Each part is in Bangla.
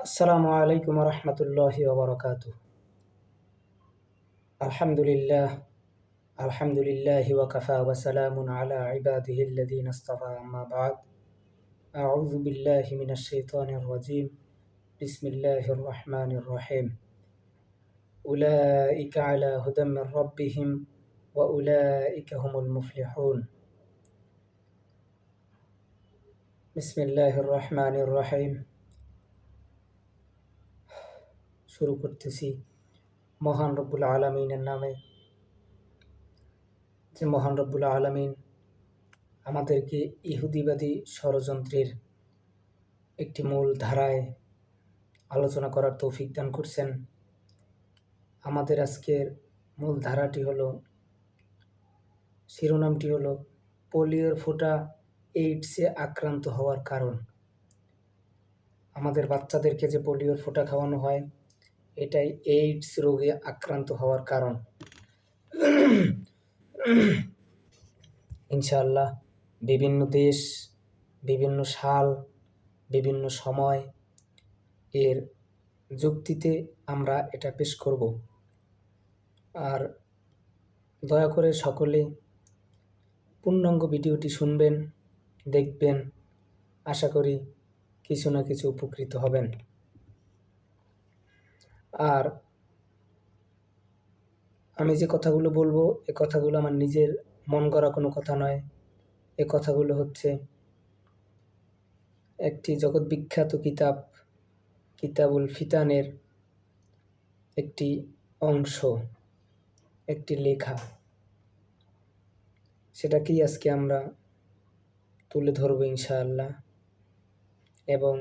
আসসালামু আলাইকুম রহমতুল্লাহি ওবরাকাতু। আলহামদুলিল্লাহ আলহামদুলিল্লাহি ওয়াকাফা ওয়া সালামুন আলা ইবাদিহিল্লাযীনা ইসতাফা, আম্মা বা'দ। আউযু বিল্লাহি মিনাশ শাইতানির রাজীম। বিসমিল্লাহির রহমানির রহিম। উলাইকা আলা হুদাম মির রাব্বিহিম ওয়া উলাইকা হুমুল মুফলিহুন। বিসমিল্লাহির রহমানির রহিম। শুরু করতেছি মহান রব্বুল আলামিনের নামে, যে মহান রব্বুল আলামিন আমাদেরকে ইহুদিবাদী ষড়যন্ত্রের একটি মূল ধারায় আলোচনা করার তৌফিক দান করছেন। আমাদের আজকের মূল ধারাটি হলো, শিরোনামটি হলো পোলিওর ফোঁটা এইডসে আক্রান্ত হওয়ার কারণ। আমাদের বাচ্চাদেরকে যে পোলিওর ফোঁটা খাওয়ানো হয়, এটাই এইডস রোগে আক্রান্ত হওয়ার কারণ। ইনশাআল্লাহ বিভিন্ন দেশ, বিভিন্ন সাল, বিভিন্ন সময় এর যুক্তিতে আমরা এটা পেশ করব। আর দয়া করে সকলে পূর্ণাঙ্গ ভিডিওটি শুনবেন, দেখবেন। আশা করি কিছু না কিছু উপকৃত হবেন। আর আমি যে কথাগুলো বলবো, এ কথাগুলো আমার নিজের মন গড়া কোনো কথা নয়। এ কথাগুলো হচ্ছে একটি জগৎ বিখ্যাত কিতাব, কিতাবুল ফিতানের একটি অংশ, একটি লেখা। সেটাকেই আজকে আমরা তুলে ধরবো ইনশাআল্লাহ, এবং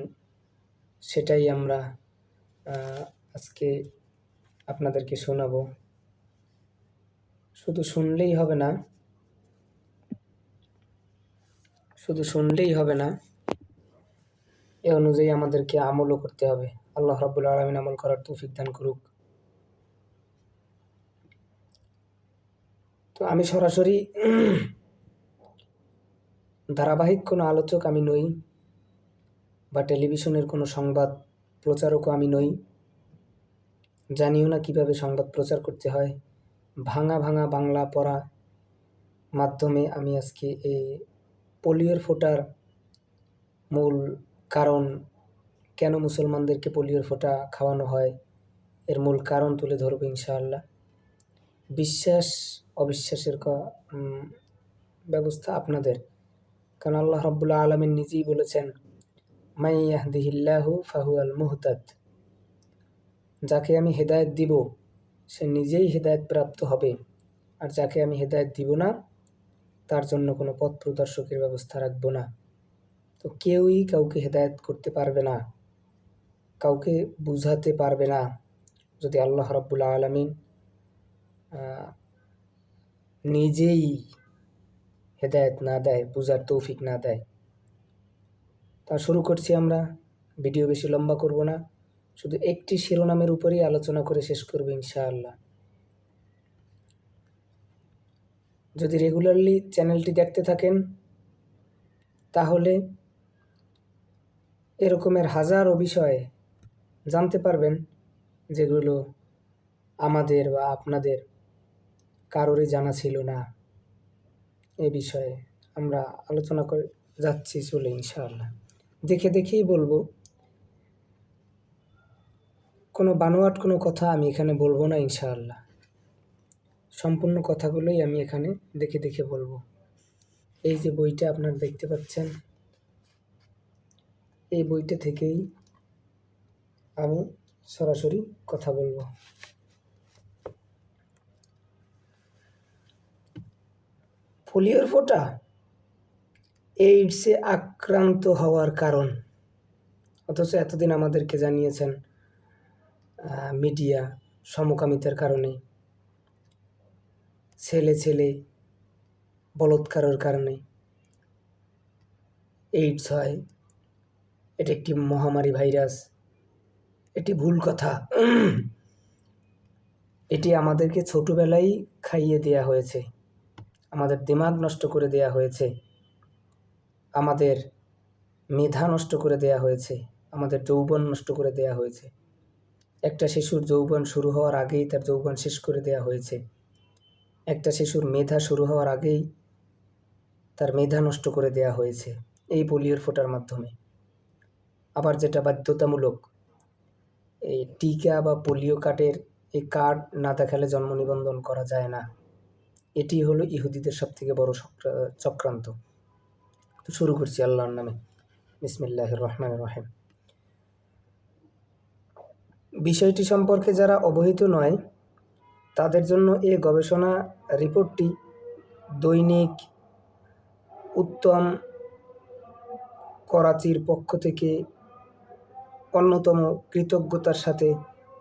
সেটাই আমরা আজকে আপনাদেরকে শোনাবো। শুধু শুনলেই হবে না, এ অনুযায়ী আমাদেরকে আমলও করতে হবে। আল্লাহ রাব্বুল আলামিন আমল করার তৌফিক দান করুক। তো আমি সরাসরি ধারাবাহিক কোনো আলোচক আমি নই, বা টেলিভিশনের কোনো সংবাদ প্রচারকও আমি নই। জানিও না কিভাবে সংবাদ প্রচার করতে হয়। ভাঙা ভাঙা বাংলা পড়া মাধ্যমে আমি আজকে এই পোলিওর ফোঁটার মূল কারণ, কেন মুসলমানদেরকে পোলিওর ফোঁটা খাওয়ানো হয়, এর মূল কারণ তুলে ধরবো ইনশাআল্লাহ। বিশ্বাস অবিশ্বাসের ব্যবস্থা আপনাদের, কারণ আল্লাহ রাব্বুল আলামিন নিজেই বলেছেন, মাই ইয়াহদিহিল্লাহু ফাহুয়াল মুহতাদ। যাকে আমি হেদায়েত দিব সে নিজেই হেদায়েত প্রাপ্ত হবে, আর যাকে আমি হেদায়েত দিব না তার জন্য কোনো পথ প্রদর্শকের ব্যবস্থা রাখবো না। তো কেউই কাউকে হেদায়েত করতে পারবে না, কাউকে বুঝাতে পারবে না, যদি আল্লাহ রাব্বুল আলামিন নিজেই হেদায়েত না দেয়, বুঝার তৌফিক না দেয়। তা শুরু করছি আমরা। ভিডিও বেশি লম্বা করব না, শুধু একটি শিরোনামের উপরেই আলোচনা করে শেষ করব ইনশাআল্লাহ। যদি রেগুলারলি চ্যানেলটি দেখতে থাকেন, তাহলে এরকমের হাজারো বিষয় জানতে পারবেন, যেগুলো আমাদের বা আপনাদের কারোরই জানা ছিল না। এ বিষয়ে আমরা আলোচনা করে যাচ্ছি চলে ইনশাআল্লাহ। দেখে দেখেই বলবো, কোনো বানোয়াট কোনো কথা আমি এখানে বলবো না ইনশাআল্লাহ। সম্পূর্ণ কথাগুলোই আমি এখানে দেখে দেখে বলবো। এই যে বইটা আপনারা দেখতে পাচ্ছেন, এই বইটা থেকেই আমি সরাসরি কথা বলবো। পোলিওর ফোঁটা এইডসে আক্রান্ত হওয়ার কারণ, অথচ এতদিন আমাদেরকে জানিয়েছেন মিডিয়া সমকামিতার কারণে, ছেলে ছেলে বলৎকারের কারণে এইডস হয়। এটি একটি মহামারী ভাইরাস। এটি ভুল কথা। এটি আমাদেরকে ছোটবেলায় খাইয়ে দেয়া হয়েছে, আমাদের দিমাগ নষ্ট করে দেয়া হয়েছে, আমাদের মেধা নষ্ট করে দেয়া হয়েছে। আমাদের যৌবন নষ্ট করে দেয়া হয়েছে। একটা শিশুর যৌবন শুরু হওয়ার আগেই তার যৌবন শেষ করে দেয়া হয়েছে। একটা শিশুর মেধা শুরু হওয়ার আগেই তার মেধা নষ্ট করে দেয়া হয়েছে এই পোলিওর ফোঁটার মাধ্যমে। আবার যেটা বাধ্যতামূলক, এই টিকা বা পোলিও কার্ডের এই কার্ড না দেখালে জন্ম নিবন্ধন করা যায় না। এটি হলো ইহুদিদের সবথেকে বড় চক্রান্ত। তো শুরু করছি আল্লাহর নামে। বিসমিল্লাহির রহমানির রহিম। বিষয়টি সম্পর্কে যারা অবহিত নয় তাদের জন্য এই গবেষণা রিপোর্টটি দৈনিক উত্তম করাচির পক্ষ থেকে অন্যতম কৃতজ্ঞতার সাথে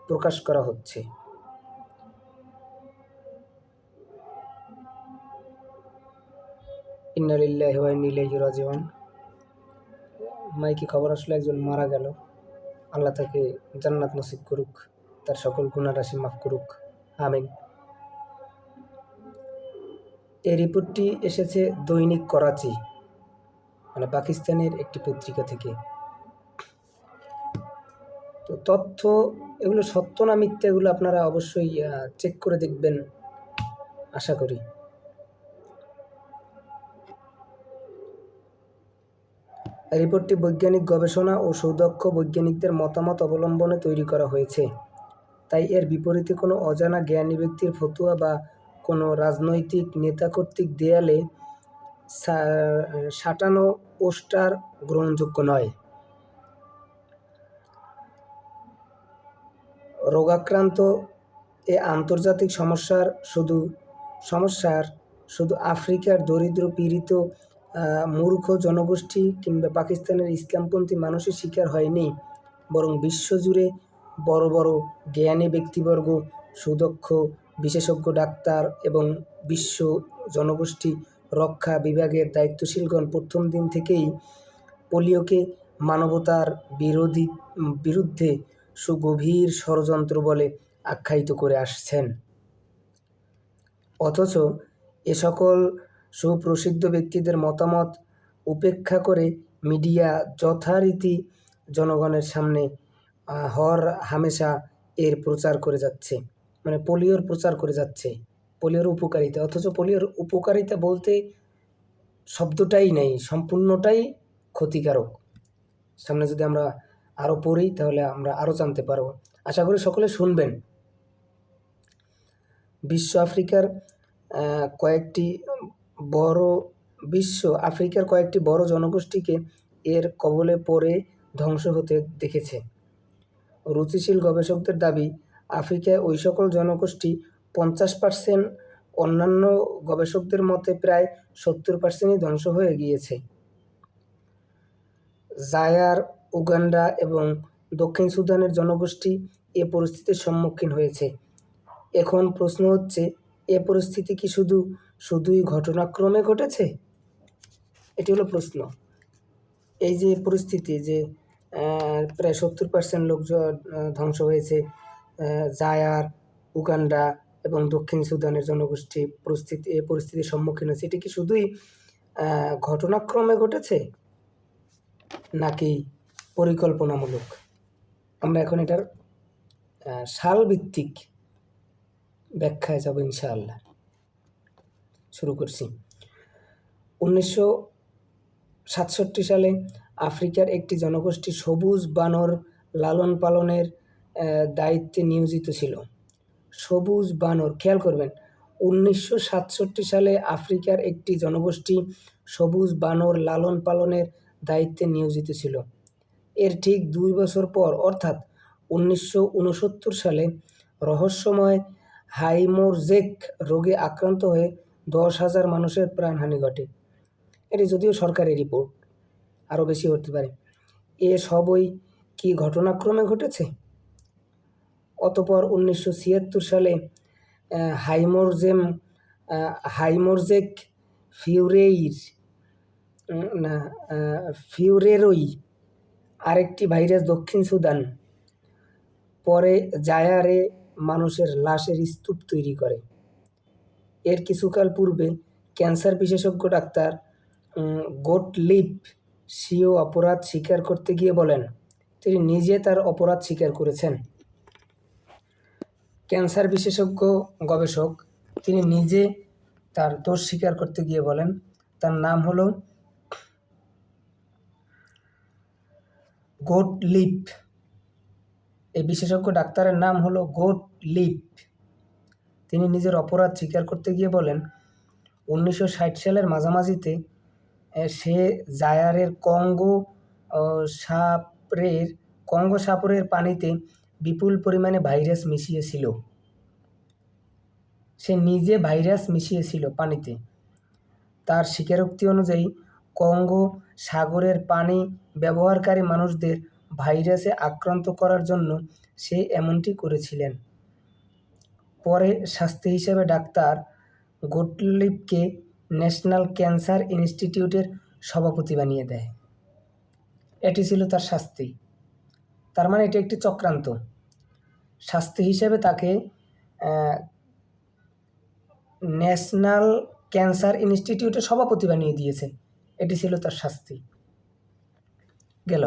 প্রকাশ করা হচ্ছে। ইন্না লিল্লাহি ওয়া ইন্না ইলাইহি রাজিউন। মাইকে খবর আসলে একজন মারা গেল। আল্লাহ তাকে জান্নাত নসিব করুক, তার সকল গুনাহ রাশি মাফ করুক, আমিন। এই রিপোর্টটি এসেছে দৈনিক করাচি, মানে পাকিস্তানের একটি পত্রিকা থেকে। তো তথ্য এগুলো সত্য না মিথ্যা এগুলো আপনারা অবশ্যই চেক করে দেখবেন আশা করি। রিপোর্টটি বৈজ্ঞানিক গবেষণা ও সুদক্ষ বৈজ্ঞানিকদের মতামত অবলম্বনে তৈরি করা হয়েছে, তাই এর বিপরীতে কোনো অজানা জ্ঞানী ব্যক্তির ফতুয়া বা কোনো রাজনৈতিক নেতা কর্তৃক দেয়ালে সাঁটানো পোস্টার গ্রহণযোগ্য নয়। রোগাক্রান্ত এ আন্তর্জাতিক সমস্যার শুধু আফ্রিকার দরিদ্র পীড়িত মূর্খ জনগোষ্ঠী কিংবা পাকিস্তানের ইসলামপন্থী মানুষের শিকার হয়নি, বরং বিশ্বজুড়ে বড় বড় জ্ঞানী ব্যক্তিবর্গ, সুদক্ষ বিশেষজ্ঞ ডাক্তার এবং বিশ্ব জনগোষ্ঠী রক্ষা বিভাগের দায়িত্বশীলগণ প্রথম দিন থেকেই পোলিওকে মানবতার বিরুদ্ধে সুগভীর ষড়যন্ত্র বলে আখ্যায়িত করে আসছেন। অথচ এ সকল সুপ্রসিদ্ধ ব্যক্তিদের মতামত উপেক্ষা করে মিডিয়া যথারীতি জনগণের সামনে হর হামেশা এর প্রচার করে যাচ্ছে, মানে পোলিওর প্রচার করে যাচ্ছে, পোলিওর উপকারিতা। অথচ পোলিওর উপকারিতা বলতে শব্দটাই নেই, সম্পূর্ণটাই ক্ষতিকারক। সামনে যদি আমরা আরও পড়ি তাহলে আমরা আরও জানতে পারব। আশা করি সকলে শুনবেন। আফ্রিকার কয়েকটি বড় জনগোষ্ঠীকে এর কবলে পড়ে ধ্বংস হতে দেখেছে। রুচিশীল গবেষকদের দাবি, আফ্রিকায় ওই সকল জনগোষ্ঠী 50%, অন্যান্য গবেষকদের মতে প্রায় 70%ই ধ্বংস হয়ে গিয়েছে। জায়ার, উগান্ডা এবং দক্ষিণ সুদানের জনগোষ্ঠী এ পরিস্থিতির সম্মুখীন হয়েছে। এখন প্রশ্ন হচ্ছে, এ পরিস্থিতি কি শুধুই ঘটনাক্রমে ঘটেছে? এটি হলো প্রশ্ন। এই যে পরিস্থিতি যে প্রায় 70% লোক ধ্বংস হয়েছে, জায়ার, উগান্ডা এবং দক্ষিণ সুদানের জনগোষ্ঠী এই পরিস্থিতির সম্মুখীন হয়েছে, এটি কি শুধুই ঘটনাক্রমে ঘটেছে নাকি পরিকল্পনামূলক? আমরা এখন এটার সালভিত্তিক ব্যাখ্যায় যাব ইনশাআল্লাহ। শুরু করছি। 1967 সালে আফ্রিকার একটি জনগোষ্ঠী সবুজ বানর লালন পালনের দায়িত্বে নিয়োজিত ছিল। সবুজ বানর, খেয়াল করবেন, 1967 সালে আফ্রিকার একটি জনগোষ্ঠী সবুজ বানর লালন পালনের দায়িত্বে নিয়োজিত ছিল। এর ঠিক 2 বছর পর অর্থাৎ 1969 সালে রহস্যময় হাইমোরজেক রোগে আক্রান্ত হয়ে 10,000 মানুষের প্রাণহানি ঘটে। এটি যদিও সরকারি রিপোর্ট, আরও বেশি হতে পারে। এ সবই কি ঘটনাক্রমে ঘটেছে? অতঃপর 1976 সালে হাইমোরজেক ফিউরেরই আরেকটি ভাইরাস দক্ষিণ সুদান পরে জায়ারে মানুষের লাশের স্তূপ তৈরি করে। এর কিছুকাল পূর্বে ক্যান্সার বিশেষজ্ঞ ডাক্তার গোটলিব স্বীয় অপরাধ স্বীকার করতে গিয়ে বলেন, তিনি নিজে তার অপরাধ স্বীকার করেছেন। ক্যান্সার বিশেষজ্ঞ গবেষক, তিনি নিজে তার দোষ স্বীকার করতে গিয়ে বলেন, তার নাম হলো গোটলিব। এই বিশেষজ্ঞ ডাক্তারের নাম হলো গোটলিব। তিনি নিজের অপরাধ স্বীকার করতে গিয়ে বলেন, 1960 সালের মাঝামাঝিতে সে জায়ারের কঙ্গো সাপুরের পানিতে বিপুল পরিমাণে ভাইরাস মিশিয়েছিল। সে নিজে ভাইরাস মিশিয়েছিল পানিতে। তার স্বীকারোক্তি অনুযায়ী কঙ্গো সাগরের পানি ব্যবহারকারী মানুষদের ভাইরাসে আক্রান্ত করার জন্য সে এমনটি করেছিলেন। পরে শাস্তি হিসেবে ডাক্তার গোটলিবকে ন্যাশনাল ক্যান্সার ইনস্টিটিউটের সভাপতি বানিয়ে দেয়। এটি ছিল তার শাস্তি। তার মানে এটি একটি চক্রান্ত। শাস্তি হিসেবে তাকে ন্যাশনাল ক্যান্সার ইনস্টিটিউটের সভাপতি বানিয়ে দিয়েছে। এটি ছিল তার শাস্তি। গেল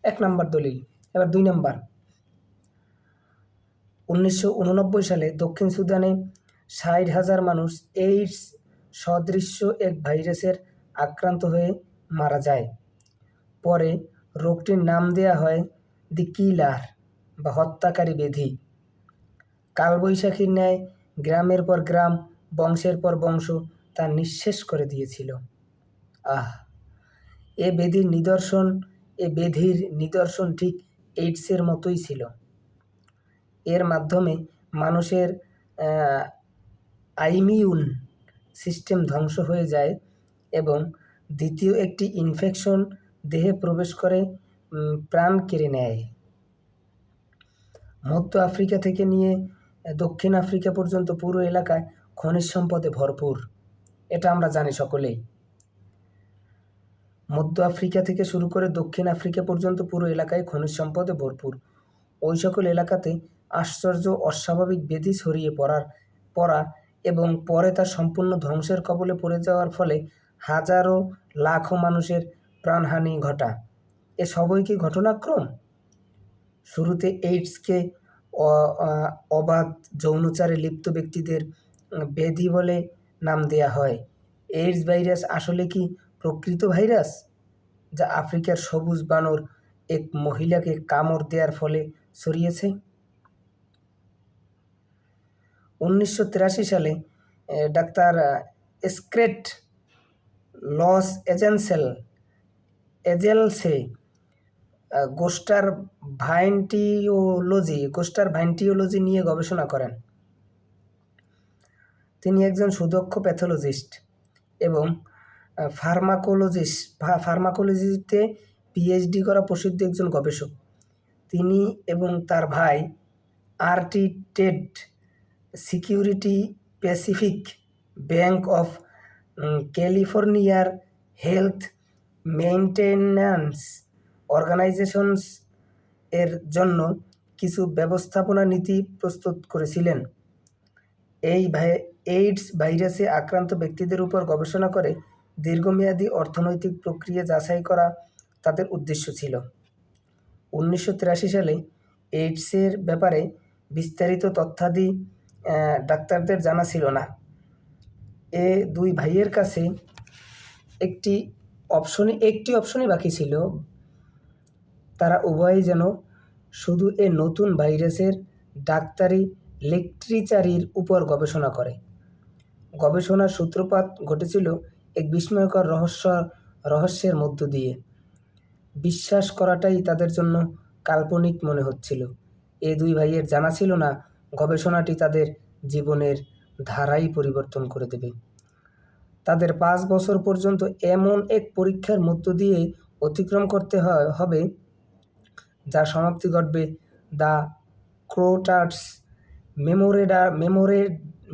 এক নম্বর দলিল। এবার 2 নম্বর। 1989 সালে দক্ষিণ সুদানে 60,000 মানুষ এইডস সদৃশ্য এক ভাইরাসের আক্রান্ত হয়ে মারা যায়। পরে রোগটির নাম দেয়া হয় দি কিলার বা হত্যাকারী ব্যাধি। কালবৈশাখীর ন্যায় গ্রামের পর গ্রাম, বংশের পর বংশ তা নিঃশেষ করে দিয়েছিল। এ ব্যাধির নিদর্শন ঠিক এইডসের মতোই ছিল। এর মাধ্যমে মানুষের ইমিউন সিস্টেম ধ্বংস হয়ে যায় এবং দ্বিতীয় একটি ইনফেকশন দেহে প্রবেশ করে প্রাণ কেড়ে নেয়। মধ্য আফ্রিকা থেকে নিয়ে দক্ষিণ আফ্রিকা পর্যন্ত পুরো এলাকায় খনিজ সম্পদে ভরপুর। এটা আমরা জানি সকলেই। মধ্য আফ্রিকা থেকে শুরু করে দক্ষিণ আফ্রিকা পর্যন্ত পুরো এলাকায় খনিজ সম্পদে ভরপুর। ওই সকল এলাকাতে আশ্চর্য অস্বাভাবিক ব্যাধি ছড়িয়ে পড়া এবং পরে তা সম্পূর্ণ ধ্বংসের কবলে পড়ে যাওয়ার ফলে হাজারো লাখো মানুষের প্রাণহানি ঘটা। এ সবই কি ঘটনাক্রম? শুরুতে এইডসকে অবাধ যৌনচারে লিপ্ত ব্যক্তিদের ব্যাধি বলে নাম দেয়া হয়। এইডস ভাইরাস আসলে কি প্রকৃত ভাইরাস, যা আফ্রিকার সবুজ বানর এক মহিলাকে কামড় দেওয়ার ফলে ছড়িয়েছে? 1983 সালে ডাক্তার স্ক্রেট লস এজেলসে গোস্টার ভাইন্টিওলজি নিয়ে গবেষণা করেন। তিনি একজন সুদক্ষ প্যাথোলজিস্ট এবং ফার্মাকোলজিতে পিএইচডি করা প্রসিদ্ধ একজন গবেষক। তিনি এবং তার ভাই RT Ted security Pacific bank of ক্যালিফোর্নিয়ার হেলথ মেইনটেন্যান্স অর্গানাইজেশনস এর জন্য কিছু ব্যবস্থাপনা নীতি প্রস্তুত করেছিলেন। এইডস ভাইরাসে আক্রান্ত ব্যক্তিদের উপর গবেষণা করে দীর্ঘমেয়াদী অর্থনৈতিক প্রক্রিয়া যাচাই করা তাদের উদ্দেশ্য ছিল। 1983 সালে এইডসের ব্যাপারে বিস্তারিত তথ্যাদি ডাক্তারদের জানা ছিল না। এ দুই ভাইয়ের কাছে একটি অপশনই বাকি ছিল। তারা উভয়ই যেন শুধু এ নতুন ভাইরাসের ডাক্তারি লিটারেচারের উপর গবেষণা করে। গবেষণার সূত্রপাত ঘটেছিল এক বিস্ময়কর রহস্যের মধ্য দিয়ে। বিশ্বাস করাটাই তাদের জন্য কাল্পনিক মনে হচ্ছিল। এ দুই ভাইয়ের জানা ছিল না গবেষণাটি তাদের জীবনের ধারাই পরিবর্তন করে দেবে। তাদের 5 বছর পর্যন্ত এমন এক পরীক্ষার মধ্য দিয়ে অতিক্রম করতে হবে যার সমাপ্তি ঘটবে দ্য ক্রোটার্স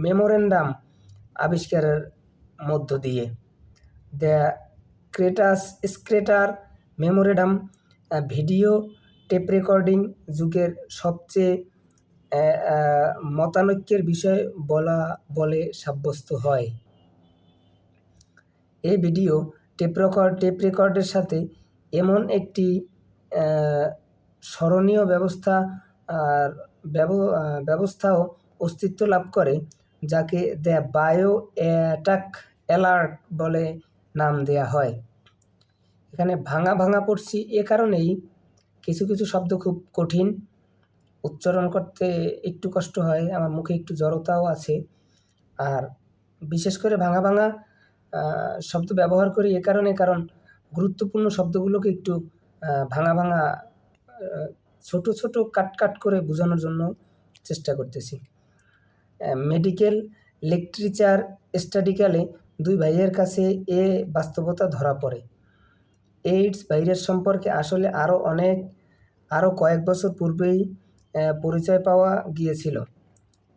মেমোরেন্ডাম আবিষ্কারের মধ্য দিয়ে। দ্য স্ক্রেটার মেমোরেন্ডাম ভিডিও টেপ রেকর্ডিং যুগের সবচেয়ে মতানৈক্যের বিষয় বলে সাব্যস্ত হয়। এই ভিডিও টেপ রেকর্ডের সাথে এমন একটি স্মরণীয় ব্যবস্থাও অস্তিত্ব লাভ করে, যাকে দ্য বায়ো অ্যাটাক অ্যালার্ট বলে নাম দেয়া হয়। এখানে ভাঙা ভাঙা পড়ছি এ কারণেই, কিছু কিছু শব্দ খুব কঠিন, উচ্চারণ করতে একটু কষ্ট হয়, আমার মুখে একটু জড়তাও আছে। আর বিশেষ করে ভাঙা ভাঙা শব্দ ব্যবহার করি এ কারণে, কারণ গুরুত্বপূর্ণ শব্দগুলোকে একটু ভাঙা ভাঙা ছোট ছোট কাট করে বোঝানোর জন্য চেষ্টা করতেছি। মেডিকেল লিটারেচার স্টাডিকালে দুই ভাইয়ের কাছে এ বাস্তবতা ধরা পড়ে। এইডস ভাইরাস সম্পর্কে আসলে আরও কয়েক বছর পূর্বেই পরিচয় পাওয়া গিয়েছিল।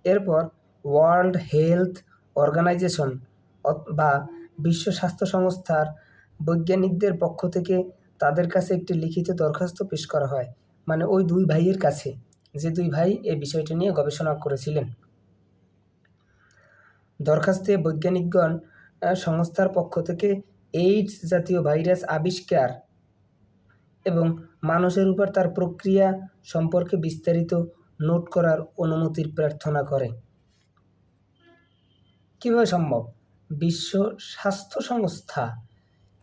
এরপর ওয়ার্ল্ড হেলথ অর্গানাইজেশন বা বিশ্ব স্বাস্থ্য সংস্থার বৈজ্ঞানিকদের পক্ষ থেকে তাদের কাছে একটি লিখিত দরখাস্ত পেশ করা হয়, মানে ওই দুই ভাইয়ের কাছে, যে দুই ভাই এই বিষয়টি নিয়ে গবেষণা করেছিলেন। দরখাস্তে বৈজ্ঞানিকগণ সংস্থার পক্ষ থেকে এইডস জাতীয় ভাইরাস আবিষ্কার এবং মানুষের উপর তার প্রক্রিয়া সম্পর্কে বিস্তারিত নোট করার অনুমতির প্রার্থনা করে। কীভাবে সম্ভব? বিশ্ব স্বাস্থ্য সংস্থা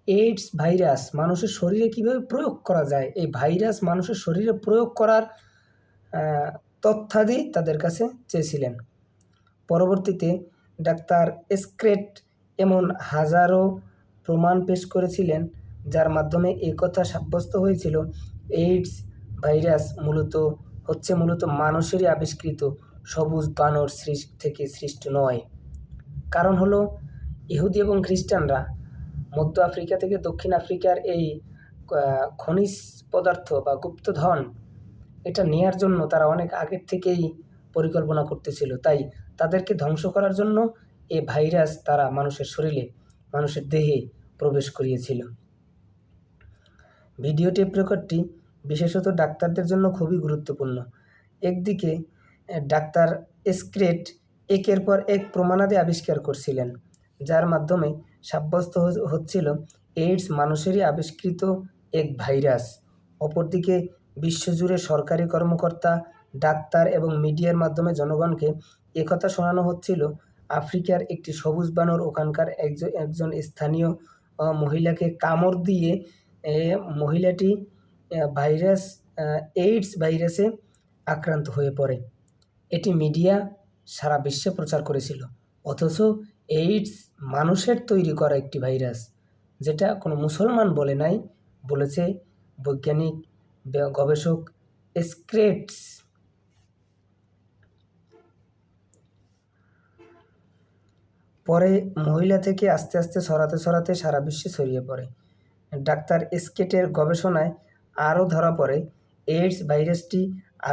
এইডস ভাইরাস মানুষের শরীরে কীভাবে প্রয়োগ করা যায়, এই ভাইরাস মানুষের শরীরে প্রয়োগ করার তথ্যাদি তাদের কাছে চেয়েছিলেন। পরবর্তীতে ডাক্তার এসক্রেট এমন হাজারো প্রমাণ পেশ করেছিলেন, যার মাধ্যমে এই কথা সাব্যস্ত হয়েছিল এইডস ভাইরাস মূলত মানুষেরই আবিষ্কৃত সবুজ বানর থেকে সৃষ্ট নয়। কারণ হলো, ইহুদি এবং খ্রিস্টানরা মধ্য আফ্রিকা থেকে দক্ষিণ আফ্রিকার এই খনিজ পদার্থ বা গুপ্তধন এটা নেয়ার জন্য তারা অনেক আগের থেকেই পরিকল্পনা করতেছিল। তাই তাদেরকে ধ্বংস করার জন্য এই ভাইরাস তারা মানুষের দেহে প্রবেশ করিয়েছিল। ভিডিও টেপ রেকর্ডটি বিশেষত ডাক্তারদের জন্য খুবই গুরুত্বপূর্ণ। একদিকে ডাক্তার এসক্রেট একের পর এক প্রমাণাদি আবিষ্কার করছিলেন, যার মাধ্যমে সাব্যস্ত হচ্ছিল এইডস মানুষেরই আবিষ্কৃত এক ভাইরাস। অপরদিকে বিশ্বজুড়ে সরকারি কর্মকর্তা, ডাক্তার এবং মিডিয়ার মাধ্যমে জনগণকে একথা শোনানো হচ্ছিল আফ্রিকার একটি সবুজ বানর ওখানকার একজন স্থানীয় মহিলাকে কামড় দিয়ে মহিলাটি এইডস ভাইরাসে আক্রান্ত হয়ে পড়ে। এটি মিডিয়া সারা বিশ্বে প্রচার করেছিল। অথচ এইডস মানুষের তৈরি করা একটি ভাইরাস, যেটা কোনো মুসলমান বলে নাই, বলেছে বৈজ্ঞানিক গবেষক এসক্রেটস। পরে মহিলা থেকে আস্তে আস্তে ছড়াতে সারা বিশ্বে ছড়িয়ে পড়ে। ডাক্তার এসক্রেটের গবেষণায় আরও ধরা পড়ে এইডস ভাইরাসটি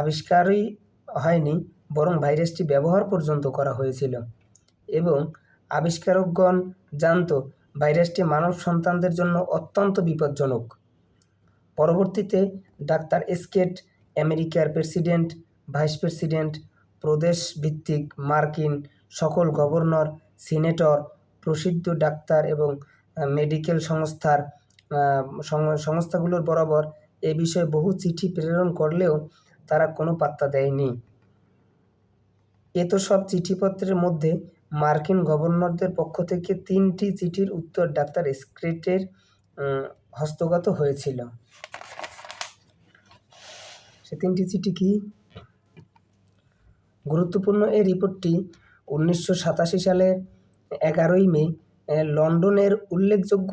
আবিষ্কারই হয়নি, বরং ভাইরাসটি ব্যবহার পর্যন্ত করা হয়েছিল এবং আবিষ্কারকগণ জানত ভাইরাসটি মানব সন্তানদের জন্য অত্যন্ত বিপজ্জনক। পরবর্তীতে ডাক্তার এসক্রেট আমেরিকার প্রেসিডেন্ট, ভাইস প্রেসিডেন্ট, প্রদেশ ভিত্তিক মার্কিন সকল গভর্নর, সিনেটর, প্রসিদ্ধ ডাক্তার এবং মেডিকেল সংস্থাগুলোর বরাবর এ বিষয়ে বহু চিঠি প্রেরণ করলেও তারা কোনো পাত্তা দেয়নি। সব চিঠিপত্রের মধ্যে মার্কিন গভর্নরদের পক্ষ থেকে 3টি চিঠির উত্তর ডাক্তার এসক্রেটের হস্তগত হয়েছিল। সে 3টি চিঠি কি? গুরুত্বপূর্ণ এই রিপোর্টটি 1987 সালের 11 মে লন্ডনের উল্লেখযোগ্য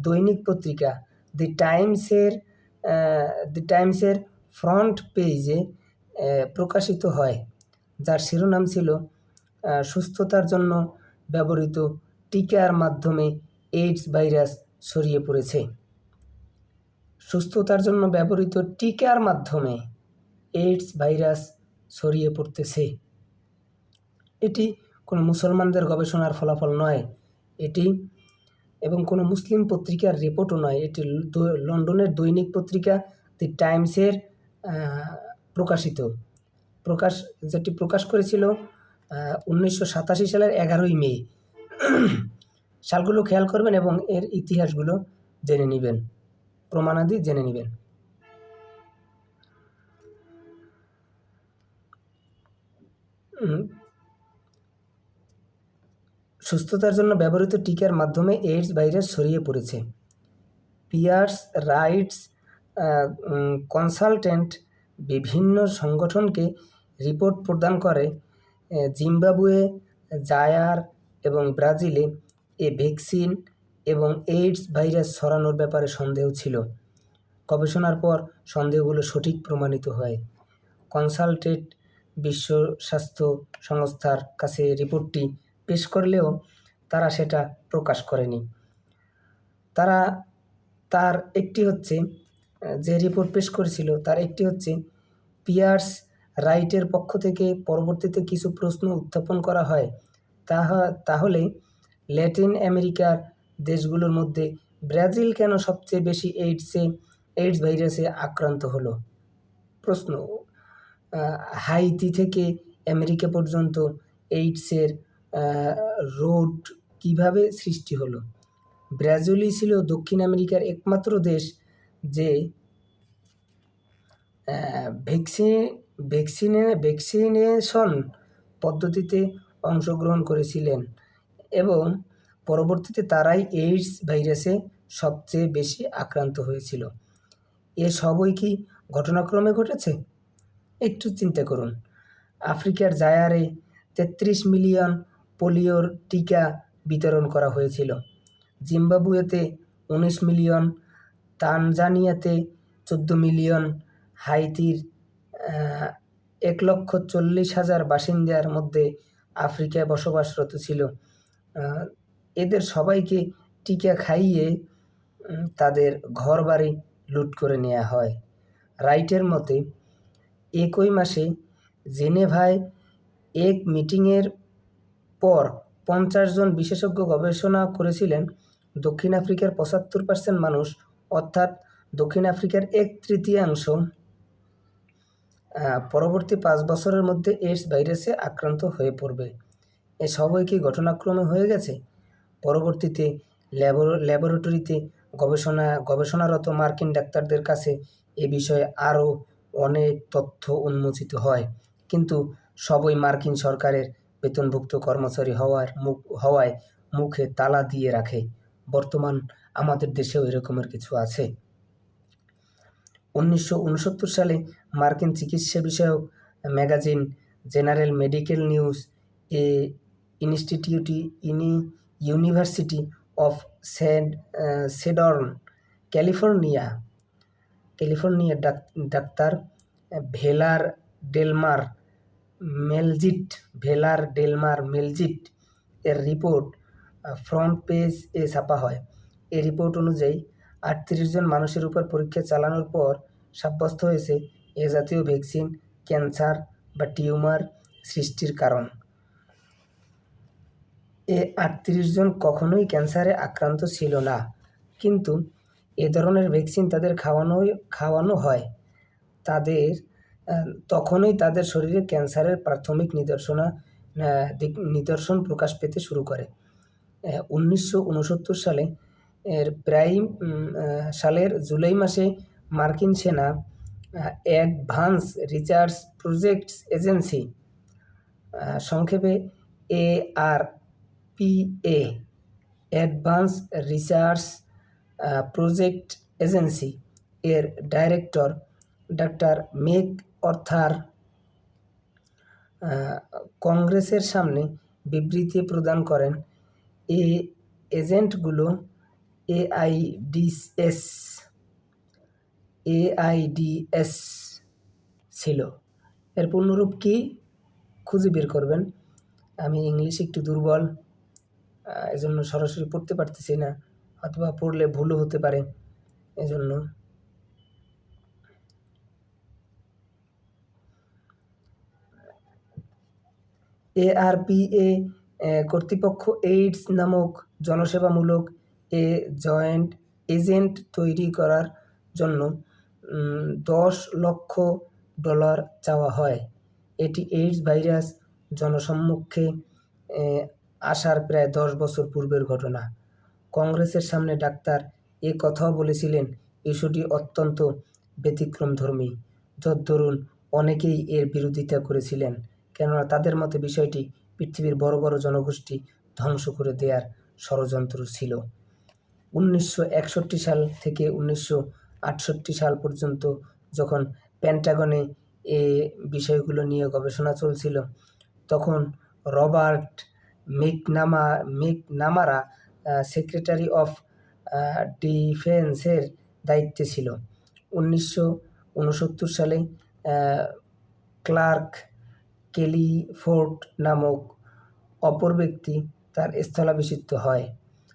দৈনিক পত্রিকা দি টাইমসের ফ্রন্ট পেজে প্রকাশিত হয়, যার শিরোনাম ছিল সুস্থতার জন্য ব্যবহৃত টিকার মাধ্যমে এইডস ভাইরাস ছড়িয়ে পড়েছে। সুস্থতার জন্য ব্যবহৃত টিকার মাধ্যমে এইডস ভাইরাস ছড়িয়ে পড়তেছে। এটি কোনো মুসলমানদের গবেষণার ফলাফল নয়, এবং কোনো মুসলিম পত্রিকার রিপোর্টও নয়। এটি লন্ডনের দৈনিক পত্রিকা দি টাইমসের যেটি প্রকাশ করেছিল 1987 সালের 11 মে। সালগুলো খেয়াল করবেন এবং এর ইতিহাসগুলো জেনে নেবেন। প্রমাণাদি জেনে নেবেন। সুস্থতার জন্য ব্যবহৃত টিকার মাধ্যমে এইডস ভাইরাস ছড়িয়ে পড়েছে। পিয়ার্স রাইটস কনসালটেন্ট বিভিন্ন সংগঠনকে রিপোর্ট প্রদান করে জিম্বাবুয়ে, জায়ার এবং ব্রাজিলে ভ্যাকসিন এবং এইডস ভাইরাস ছড়ানোর ব্যাপারে সন্দেহ ছিল। গবেষণার পর সন্দেহগুলো সঠিক প্রমাণিত হয়। কনসালটেন্ট বিশ্ব স্বাস্থ্য সংস্থার কাছে রিপোর্টটি পেশ করলেও তারা সেটা প্রকাশ করেনি। তার একটি হচ্ছে যে রিপোর্ট পেশ করেছিল তার একটি হচ্ছে পিয়ার্স রাইটের পক্ষ থেকে পরবর্তীতে কিছু প্রশ্ন উত্থাপন করা হয়, তাহলে ল্যাটিন আমেরিকার দেশগুলোর মধ্যে ব্রাজিল কেন সবচেয়ে বেশি এইডস ভাইরাসে আক্রান্ত হলো? প্রশ্ন, হাইতি থেকে আমেরিকা পর্যন্ত এইডসের রোড কিভাবে সৃষ্টি হলো? ব্রাজিলই ছিল দক্ষিণ আমেরিকার একমাত্র দেশ যে ভ্যাকসিনেশন পদ্ধতিতে অংশগ্রহণ করেছিলেন এবং পরবর্তীতে তারাই এইডস ভাইরাসে সবচেয়ে বেশি আক্রান্ত হয়েছিল। এ সবই কি ঘটনাক্রমে ঘটেছে? একটু চিন্তা করুন। আফ্রিকার জায়ারে 33 মিলিয়ন পোলিওর টিকা বিতরণ করা হয়েছিল। জিম্বাবুয়েতে 19 মিলিয়ন, তানজানিয়াতে 14 মিলিয়ন, হাইতির 1,40,000 বাসিন্দার মধ্যে আফ্রিকায় বসবাসরত ছিল। এদের সবাইকে টিকা খাইয়ে তাদের ঘরবাড়ি লুট করে নেওয়া হয়। রাইটের মতে একই মাসে জেনেভায় এক মিটিংয়ের পর 50 জন বিশেষজ্ঞ গবেষণা করেছিলেন দক্ষিণ আফ্রিকার 75% মানুষ, অর্থাৎ দক্ষিণ আফ্রিকার 1/3 পরবর্তী 5 বছরের মধ্যে এইডস ভাইরাসে আক্রান্ত হয়ে পড়বে। এ সবই কি ঘটনাক্রমে হয়ে গেছে? পরবর্তীতে ল্যাবরেটরিতে গবেষণারত মার্কিন ডাক্তারদের কাছে এ বিষয়ে আরও অনেক তথ্য উন্মোচিত হয়, কিন্তু সবই মার্কিন সরকারের বেতনভুক্ত কর্মচারী হওয়ায় মুখে তালা দিয়ে রাখে। বর্তমান আমাদের দেশেও এরকমের কিছু আছে। 1969 সালে মার্কিন চিকিৎসা বিষয়ক magazine general medical news university of সেডর্ন, ক্যালিফোর্নিয়া ডাক্তার ভেলার ডেলমার মেলজিট এর রিপোর্ট ফ্রন্ট পেজ এ ছাপা হয়। এই রিপোর্ট অনুযায়ী 38 জন মানুষের উপর পরীক্ষা চালানোর পর সাব্যস্ত হয়েছে এ জাতীয় ভ্যাকসিন ক্যান্সার বা টিউমার সৃষ্টির কারণ। এ 38 জন কখনোই ক্যান্সারে আক্রান্ত ছিল না, কিন্তু এ ধরনের ভ্যাকসিন তাদের খাওয়ানো হয় তখনই তাদের শরীরে ক্যান্সারের প্রাথমিক নিদর্শন প্রকাশ পেতে শুরু করে। 1969 সালের জুলাই মাসে মার্কিন সেনা অ্যাডভান্স রিসার্চ প্রজেক্টস এজেন্সি, সংক্ষেপে ARPA, advance research project agency এর ডাইরেক্টর ডাক্তার মেক অর্থার কংগ্রেসের সামনে বিবৃতি প্রদান করেন। এই এজেন্টগুলো AIDS ছিল। এর পূর্ণরূপ কি খুঁজে বের করবেন। আমি ইংলিশ একটু দুর্বল, এজন্য সরাসরি পড়তে পারতেছি না, অথবা পড়লে ভুলও হতে পারে। এজন্য ARPA কর্তৃপক্ষ এইডস নামক জনসেবামূলক এজেন্ট তৈরি করার জন্য $10 লক্ষ চাওয়া হয়। এটি এইডস ভাইরাস জনসম্মুখে আসার প্রায় 10 বছর পূর্বের ঘটনা। কংগ্রেসের সামনে ডাক্তার এ কথাও বলেছিলেন, ইস্যুটি অত্যন্ত ব্যতিক্রমধর্মী, যদ্দরুন অনেকেই এর বিরোধিতা করেছিলেন, কেননা তাদের মতে বিষয়টি পৃথিবীর বড় বড় জনগোষ্ঠী ধ্বংস করে দেওয়ার ষড়যন্ত্র ছিল। 1961 সাল থেকে 1968 সাল পর্যন্ত যখন পেন্টাগনে এ বিষয়গুলো নিয়ে গবেষণা চলছিল, তখন রবার্ট মেকনামারা সেক্রেটারি অফ ডিফেন্সের দায়িত্বে ছিল। 1969 সালে ক্লার্ক কেলিফোর্ড নামক অপর ব্যক্তি তার স্থলাভিষিক্ত হয়।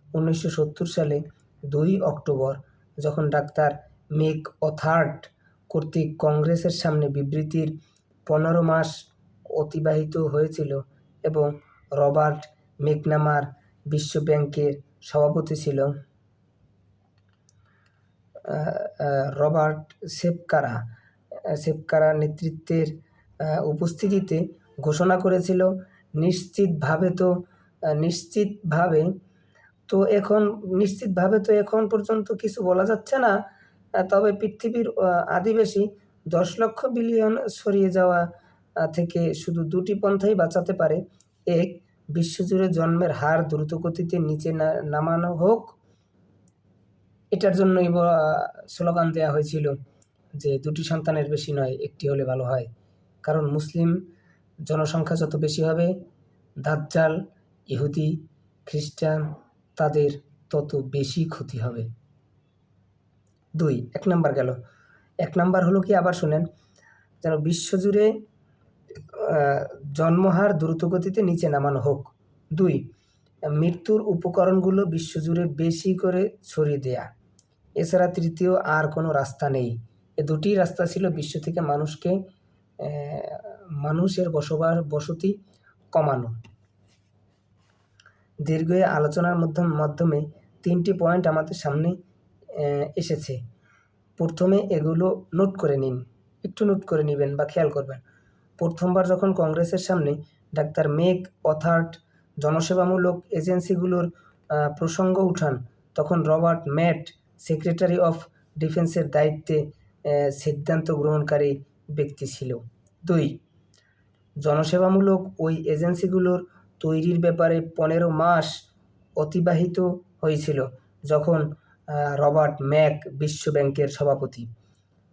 1970 সালে 2 অক্টোবর যখন ডাক্তার ম্যাকআর্থার কর্তৃক কংগ্রেসের সামনে বিবৃতির 15 মাস অতিবাহিত হয়েছিল এবং রবার্ট মেকনামার বিশ্ব ব্যাংকের সভাপতি ছিল। রবার্ট সেপকারা নেতৃত্বের উপস্থিতিতে ঘোষণা করেছিল, নিশ্চিতভাবে তো এখন পর্যন্ত কিছু বলা যাচ্ছে না, তবে পৃথিবীর আদিবাসী 10 লক্ষ বিলিয়ন ছড়িয়ে যাওয়া থেকে শুধু 2টি পন্থাই বাঁচাতে পারে। এক, বিশ্বজুড়ে জন্মের হার দ্রুতগতিতে নিচে নামানো হোক। এটার জন্যই স্লোগান দেওয়া হয়েছিল যে 2টি সন্তানের বেশি নয়, 1টি হলে ভালো হয়, কারণ মুসলিম জনসংখ্যা যত বেশি হবে, দাজ্জাল, ইহুদি, খ্রিস্টান তাদের তত বেশি ক্ষতি হবে। 2, 1 নাম্বার গেল। 1 নাম্বার হলো কি, আবার শুনেন, যেন বিশ্বজুড়ে জন্মহার দ্রুতগতিতে নিচে নামানো হোক। 2, মৃত্যুর উপকরণগুলো বিশ্বজুড়ে বেশি করে ছড়িয়ে দেয়া। এছাড়া তৃতীয় আর কোনো রাস্তা নেই। এ 2টি রাস্তা ছিল বিশ্ব থেকে মানুষের বসতি কমানো। দীর্ঘ আলোচনার মাধ্যমে 3টি পয়েন্ট আমাদের সামনে এসেছে। প্রথমে এগুলো নোট করে নিন, একটু নোট করে নেবেন বা খেয়াল করবেন। প্রথমবার যখন কংগ্রেসের সামনে ডাক্তার ম্যাকআর্থার জনসেবামূলক এজেন্সিগুলোর প্রসঙ্গ উঠান, তখন রবার্ট ম্যাট সেক্রেটারি অফ ডিফেন্সের দায়িত্বে সিদ্ধান্ত গ্রহণকারী ব্যক্তি ছিল। 2, জনসেবামূলক ওই এজেন্সিগুলোর তৈরির ব্যাপারে 15 মাস অতিবাহিত হয়েছিল যখন রবার্ট ম্যাক বিশ্ব ব্যাংকের সভাপতি।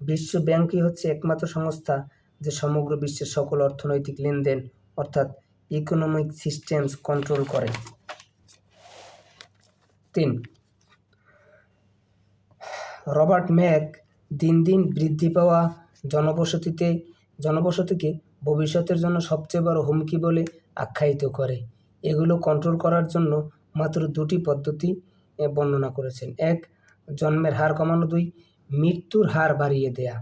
বিশ্ব ব্যাংকই হচ্ছে একমাত্র সংস্থা যে সমগ্র বিশ্বের সকল অর্থনৈতিক লেনদেন অর্থাৎ ইকোনমিক সিস্টেমস কন্ট্রোল করে। 3, রবার্ট ম্যাক দিন দিন বৃদ্ধি পাওয়া জনবসতিকে ভবিষ্যতের জন্য সবচেয়ে বড় হুমকি বলে আখ্যায়িত করে। এগুলো কন্ট্রোল করার জন্য মাত্র 2টি পদ্ধতি বর্ণনা করেছেন। 1, জন্মের হার কমানো। 2, মৃত্যুর হার বাড়িয়ে দেয়া।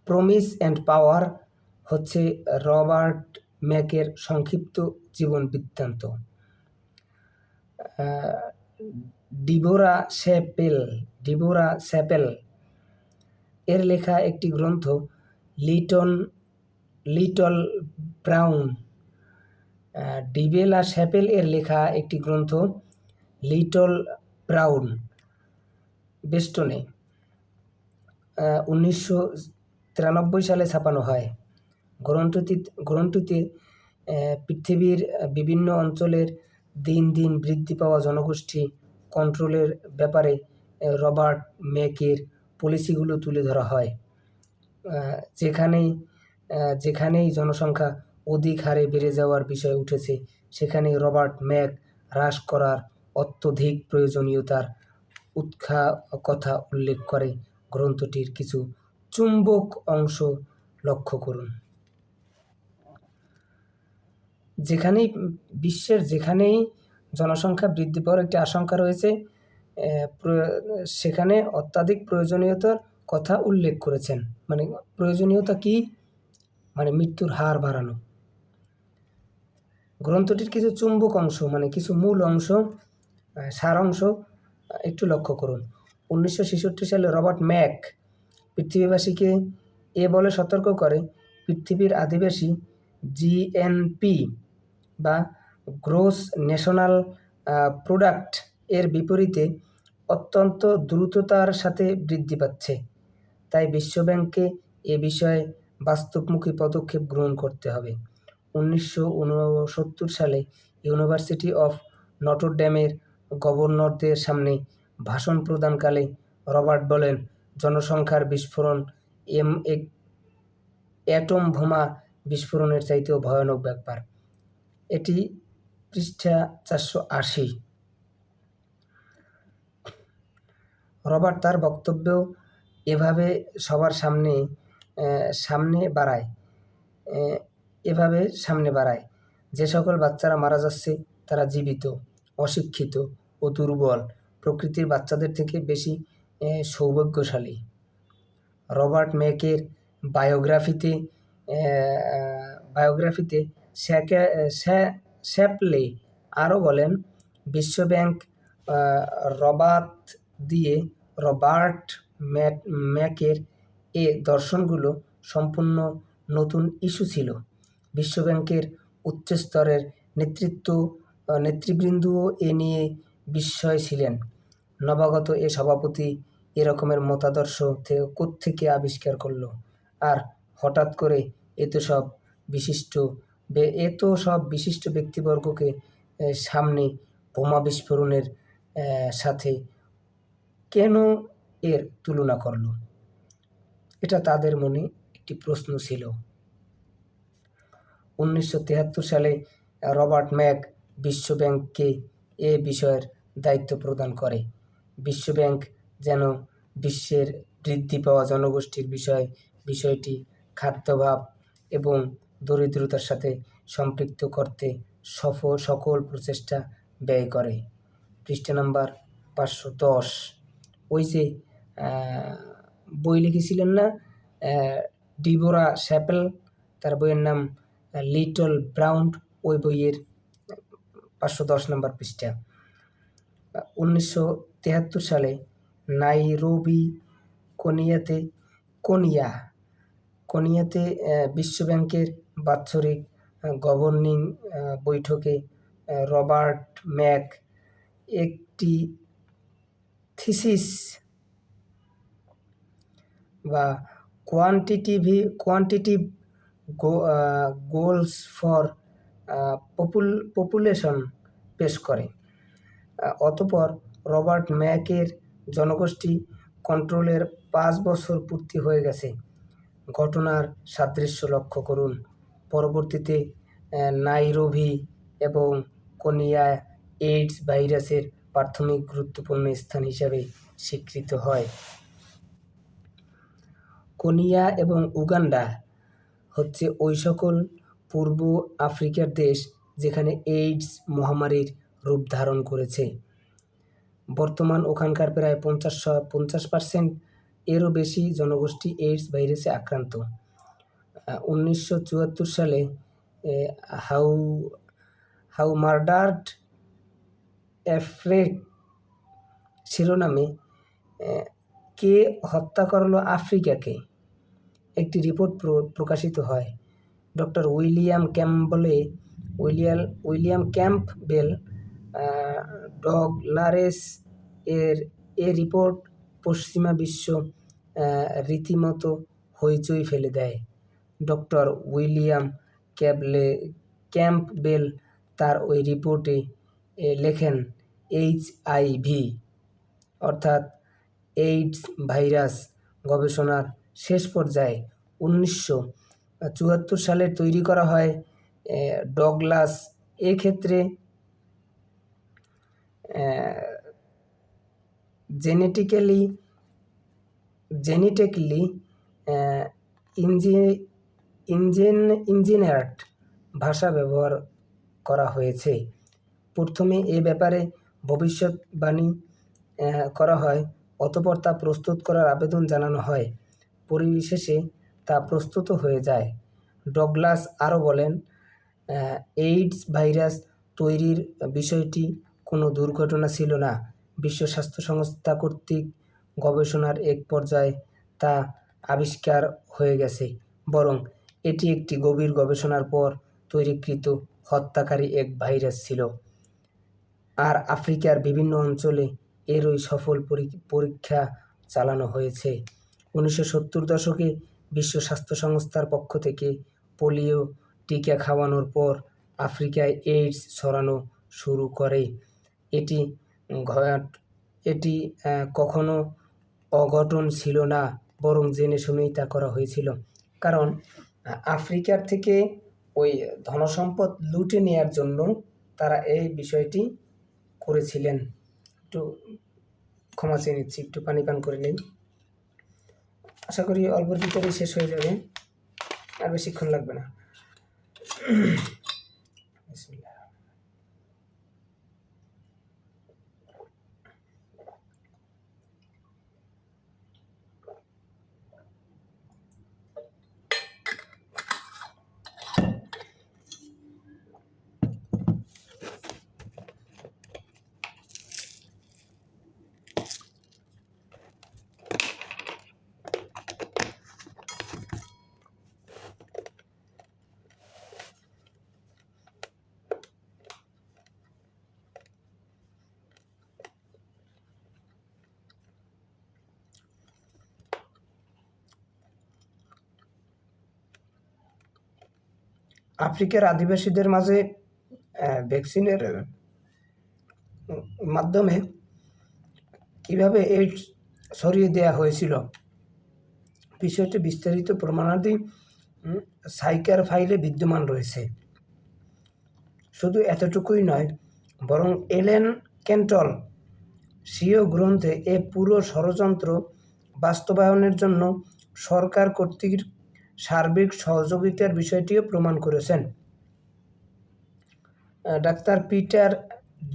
প্রমিস অ্যান্ড পাওয়ার হচ্ছে রবার্ট ম্যাকের সংক্ষিপ্ত জীবন বৃত্তান্ত। ডিবোরা শ্যাপেল এর লেখা একটি গ্রন্থ লিটল ব্রাউন। ডিবেলা শ্যাপেল এর লেখা একটি গ্রন্থ লিটল ব্রাউন বেস্টনে 1993 সালে ছাপানো হয়। গ্রন্থটিতে পৃথিবীর বিভিন্ন অঞ্চলের দিন দিন বৃদ্ধি পাওয়া জনগোষ্ঠী কন্ট্রোলের ব্যাপারে রবার্ট ম্যাকের পলিসিগুলো তুলে ধরা হয়। যেখানেই জনসংখ্যা অধিক হারে বেড়ে যাওয়ার বিষয় উঠেছে, সেখানেই রবার্ট ম্যাক হ্রাস করার অত্যধিক প্রয়োজনীয়তার কথা উল্লেখ করে। গ্রন্থটির কিছু চুম্বক অংশ লক্ষ্য করুন। যেখানেই জনসংখ্যা বৃদ্ধি পাওয়ার একটি আশঙ্কা রয়েছে, সেখানে অত্যাধিক প্রয়োজনীয়তার কথা উল্লেখ করেছেন। মানে প্রয়োজনীয়তা কি? মানে মৃত্যুর হার বাড়ানো। গ্রন্থটির কিছু চুম্বক অংশ মানে কিছু মূল অংশ, সার অংশ একটু লক্ষ্য করুন। 1966 সালে রবার্ট ম্যাক পৃথিবীবাসীকে বলে সতর্ক করে, পৃথিবীর আদিবাসী জিএনপি বা গ্রোস ন্যাশনাল প্রোডাক্ট এর বিপরীতে অত্যন্ত দ্রুততার সাথে বৃদ্ধি পাচ্ছে। তাই বিশ্বব্যাংককে এ বিষয়ে বাস্তবমুখী পদক্ষেপ গ্রহণ করতে হবে। 1969 সালে ইউনিভার্সিটি অফ নটরডেমের গভর্নরদের সামনে ভাষণ প্রদানকালে রবার্ট বলেন, জনসংখ্যার বিস্ফোরণ অ্যাটম বোমা বিস্ফোরণের চাইতেও ভয়ানক ব্যাপার। এটি পৃষ্ঠা 480। রবার্ট তার বক্তব্য এভাবে সবার সামনে বাড়ায়, যে সকল বাচ্চারা মারা যাচ্ছে তারা জীবিত, অশিক্ষিত ও দুর্বল, প্রকৃতির বাচ্চাদের থেকে বেশি সৌভাগ্যশালী। রবার্ট মেকের বায়োগ্রাফিতে শ্যাপলে আরও বলেন, বিশ্বব্যাংক রবার্ট ম্যাকের এ দর্শনগুলো সম্পূর্ণ নতুন ইস্যু ছিল। বিশ্বব্যাংকের উচ্চস্তরের নেতৃবৃন্দও এ নিয়ে বিস্ময় ছিলেন। নবাগত এ সভাপতি এরকমের মতাদর্শ কোত্থেকে আবিষ্কার করলো? আর হঠাৎ করে এত সব বিশিষ্ট ব্যক্তিবর্গকে সামনে বোমা বিস্ফোরণের সাথে কেন এর তুলনা করলো? এটা তাদের মনে একটি প্রশ্ন ছিল। 1973 সালে রবার্ট ম্যাক বিশ্বব্যাংককে এ বিষয়ের দায়িত্ব প্রদান করে। বিশ্বব্যাংক যেন বিশ্বের বৃদ্ধি পাওয়া জনগোষ্ঠীর বিষয়টি খাদ্যাভাব এবং দরিদ্রতার সাথে সম্পৃক্ত করতে সকল প্রচেষ্টা ব্যয় করে। পৃষ্ঠা নাম্বার 510। ওই যে বই লিখেছিলেন না ডিবোরা শ্যাপেল, তার বইয়ের নাম লিটল ব্রাউন, ওই বইয়ের 510 নম্বর পৃষ্ঠা। 1973 সালে নাইরোবি কেনিয়াতে বিশ্বব্যাংকের বাৎসরিক গভর্নিং বৈঠকে রবার্ট ম্যাক একটি থিসিস বা কোয়ান্টিটিভ গোলস ফর পপুলেশন পেশ করে। অতঃপর রবার্ট ম্যাকের জনগোষ্ঠী কন্ট্রোলের 5 বছর পূর্তি হয়ে গেছে। ঘটনার সাদৃশ্য লক্ষ্য করুন। পরবর্তীতে নাইরোবি এবং কেনিয়া এইডস ভাইরাসের প্রাথমিক গুরুত্বপূর্ণ স্থান হিসাবে স্বীকৃত হয়। কেনিয়া এবং উগান্ডা হচ্ছে ওই সকল পূর্ব আফ্রিকার দেশ যেখানে এইডস মহামারীর রূপ ধারণ করেছে। বর্তমান ওখানকার প্রায় 50% এরও বেশি জনগোষ্ঠী এইডস ভাইরাসে আক্রান্ত। 1974 সালে হাউ মার্ডার্ড আফ্রিকা শিরোনামে কে হত্যা করলো আফ্রিকাকে একটি রিপোর্ট প্রকাশিত হয়। ডক্টর উইলিয়াম ক্যাম্পবেল ডগলারেস এর রিপোর্ট পশ্চিমা বিশ্ব রীতিমতো হইচই ফেলে দেয়। ডক্টর উইলিয়াম ক্যাম্পবেল তার ওই রিপোর্টে লেখেন, HIV অর্থাৎ এইডস ভাইরাস গবেষণার শেষ পর্যায়ে 1974 সালে তৈরি করা হয়। ডগলাস এক্ষেত্রে জেনেটিক্যালি ইঞ্জিনিয়ার্ড ভাষা ব্যবহার করা হয়েছে। প্রথমে এ ব্যাপারে ভবিষ্যৎবাণী করা হয়, অতঃপর তা প্রস্তুত করার আবেদন জানানো হয়। পরিশেষে তা প্রস্তুত হয়ে যায়। ডগলাস আরও বলেন, এইডস ভাইরাস তৈরির বিষয়টি কোনো দুর্ঘটনা ছিল না। বিশ্ব স্বাস্থ্য সংস্থা কর্তৃক গবেষণার এক পর্যায়ে তা আবিষ্কার হয়ে গেছে, বরং এটি একটি গভীর গবেষণার পর তৈরিকৃত হত্যাকারী এক ভাইরাস ছিল। আর আফ্রিকার বিভিন্ন অঞ্চলে এরই সফল পরীক্ষা চালানো হয়েছে। 1970 দশকে বিশ্ব স্বাস্থ্য সংস্থার পক্ষ থেকে পোলিও টিকা খাওয়ানোর পর আফ্রিকায় এইডস ছড়ানো শুরু করে। এটি কখনো অঘটন ছিল না, বরং জেনে শুনেই তা করা হয়েছিল। কারণ আফ্রিকার থেকে ওই ধনসম্পদ লুটে নেওয়ার জন্য তারা এই বিষয়টি করেছিলেন। একটু ক্ষমা চেয়ে নিচ্ছি, একটু পানি পান করে নিন। আশা করি অল্পের ভিতরেই শেষ হয়ে যাবে, আর বেশিক্ষণ লাগবে না। বিসমিল্লাহ। আফ্রিকার আদিবাসীদের মাঝে ভ্যাকসিনের মাধ্যমে কীভাবে এইডস ছড়িয়ে দেওয়া হয়েছিল, বিষয়টি বিস্তারিত প্রমাণাদি সাইকার ফাইলে বিদ্যমান রয়েছে। শুধু এতটুকুই নয়, বরং এলেন ক্যান্টল স্বীয় গ্রন্থে এ পুরো ষড়যন্ত্র বাস্তবায়নের জন্য সরকার কর্তৃক সার্বিক সহযোগিতার বিষয়টিও প্রমাণ করেছেন। ডাক্তার পিটার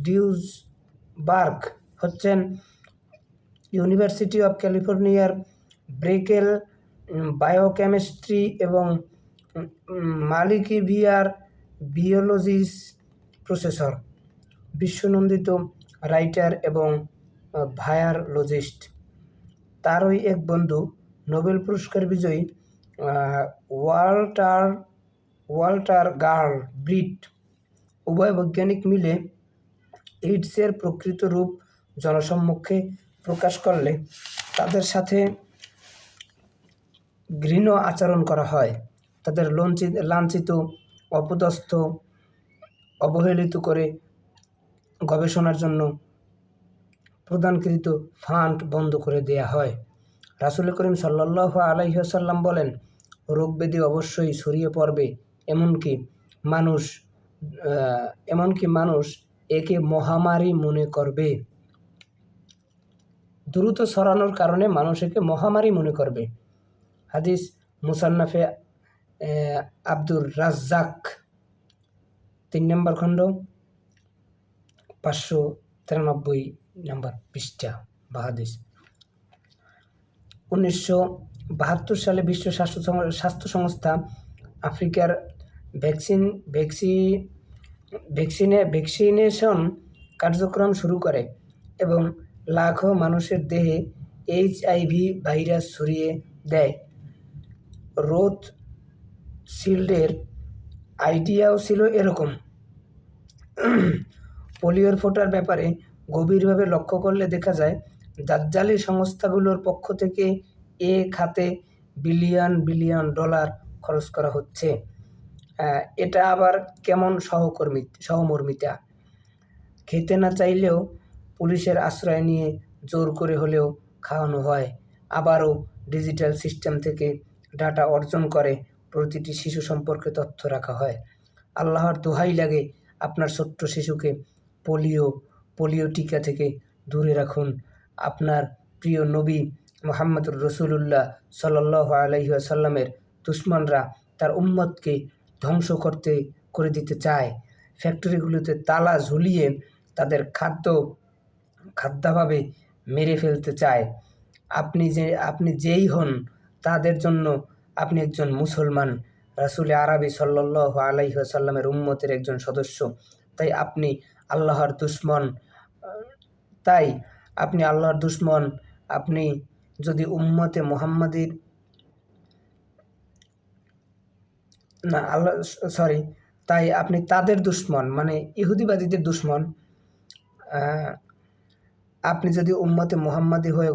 ডিউসবার্গ হচ্ছেন ইউনিভার্সিটি অফ ক্যালিফোর্নিয়ার ব্রেকেল বায়োকেমিস্ট্রি এবং মলিকিউলার বিওলজিস প্রফেসর, বিশ্বনন্দিত রাইটার এবং ভাইরোলজিস্ট। তারই এক বন্ধু, নোবেল পুরস্কার বিজয়ী ওয়াল্টার গারব্রিট, উভয় বৈজ্ঞানিক মিলে এইডসের প্রকৃত রূপ জনসম্মুখে প্রকাশ করলে তাদের সাথে ঘৃণ্য আচরণ করা হয়। তাদের লাঞ্ছিত, অপদস্থ, অবহেলিত করে গবেষণার জন্য প্রদানকৃত ফান্ড বন্ধ করে দেয়া হয়। রাসূল করিম সাল্লাল্লাহু আলাইহি ওয়াসাল্লাম বলেন, রোগব্যাধি অবশ্যই ছড়িয়ে পড়বে, এমনকি মানুষ একে মহামারী মনে করবে। দ্রুত ছড়ানোর কারণে মানুষ একে মহামারী মনে করবে। হাদিস মুসান্নাফে আব্দুর রাজ্জাক 3 নম্বর খণ্ড 593 নম্বর পৃষ্ঠা বা হাদিস। 1972 সালে বিশ্ব স্বাস্থ্য সংস্থা আফ্রিকার ভ্যাকসিনেশন কার্যক্রম শুরু করে এবং লাখো মানুষের দেহে HIV ভাইরাস ছড়িয়ে দেয়। রোথশিল্ডের আইডিয়াও ছিল এরকম। পোলিওর ফোঁটার ব্যাপারে গভীরভাবে লক্ষ্য করলে দেখা যায়, দাজ্জালি সংস্থাগুলোর পক্ষ থেকে এ খাতে বিলিয়ন বিলিয়ন ডলার খরচ করা হচ্ছে। এটা আবার কেমন সহমর্মিতা! খেতে না চাইলেও পুলিশের আশ্রয় নিয়ে জোর করে হলেও খাওয়ানো হয়। আবারও ডিজিটাল সিস্টেম থেকে ডাটা অর্জন করে প্রতিটি শিশু সম্পর্কে তথ্য রাখা হয়। আল্লাহর দোহাই লাগে, আপনার ছোট্ট শিশুকে পোলিও টিকা থেকে দূরে রাখুন। আপনার প্রিয় নবী মুহাম্মদুর রাসূলুল্লাহ সাল্লাল্লাহু আলাইহি ওয়াসাল্লামের দুশমনরা তার উম্মতকে ধ্বংস করে দিতে চায়। ফ্যাক্টরিগুলোতে তালা ঝুলিয়ে তাদের খাদ্যাভাবে মেরে ফেলতে চায়। আপনি যেই হন, তাদের জন্য আপনি একজন মুসলমান, রাসূল আরবি সাল্লাল্লাহু আলাইহি ওয়াসাল্লামের উম্মতের একজন সদস্য। তাই আপনি আল্লাহর দুশমন। আপনি যদি উম্মতে মুহাম্মাদির তাই আপনি তাদের দুশমন, মানে ইহুদিবাদীদের দুশমন। আপনি যদি উম্মতে মুহাম্মাদি হয়ে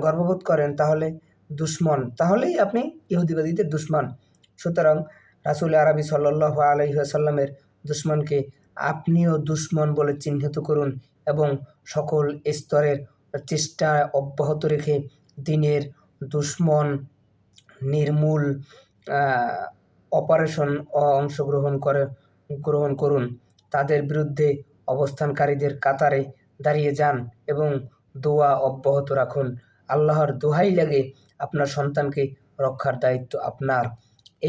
গর্ববোধ করেন তাহলেই আপনি ইহুদিবাদীদের দুশমন। সুতরাং রাসূল আরবি সাল্লাল্লাহু আলাইহি ওয়াসাল্লামের দুশমনকে আপনিও দুশমন বলে চিহ্নিত করুন এবং সকল স্তরের চেষ্টা অব্যাহত রেখে দিনের দুশমন নির্মূল অপারেশন গ্রহণ করুন। তাদের বিরুদ্ধে অবস্থানকারীদের কাতারে দাঁড়িয়ে যান এবং দোয়া অব্যাহত রাখুন। আল্লাহর দোহাই লাগে আপনার সন্তানকে রক্ষার দায়িত্ব আপনার।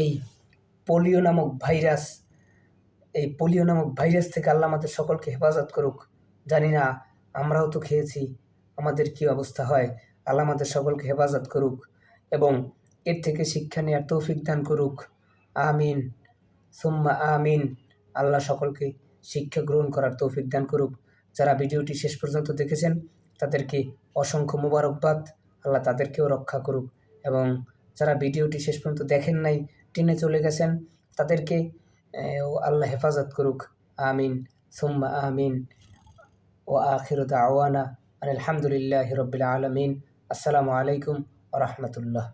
এই পোলিও নামক ভাইরাস থেকে আল্লাহ আমাদের সকলকে হেফাজত করুক। জানি না, আমরাও তো খেয়েছি, আমাদের কি অবস্থা হয়। আল্লাহ আমাদের সকলকে হেফাজত করুক এবং এর থেকে শিক্ষা নেওয়ার তৌফিক দান করুক। আমিন সুম্মা আমিন। আল্লাহ সকলকে শিক্ষা গ্রহণ করার তৌফিক দান করুক। যারা ভিডিওটি শেষ পর্যন্ত দেখেছেন তাদেরকে অসংখ্য মোবারকবাদ। আল্লাহ তাদেরকেও রক্ষা করুক এবং যারা ভিডিওটি শেষ পর্যন্ত দেখেন নাই, টেনে চলে গেছেন, তাদেরকে আল্লাহ হেফাজত করুক। আমিন সুম্মা আমিন। ওয়া আখিরু দাওয়ানা আলহামদুলিল্লাহি রাব্বিল আলামিন। আসসালামু আলাইকুম ওয়া রাহমাতুল্লাহ।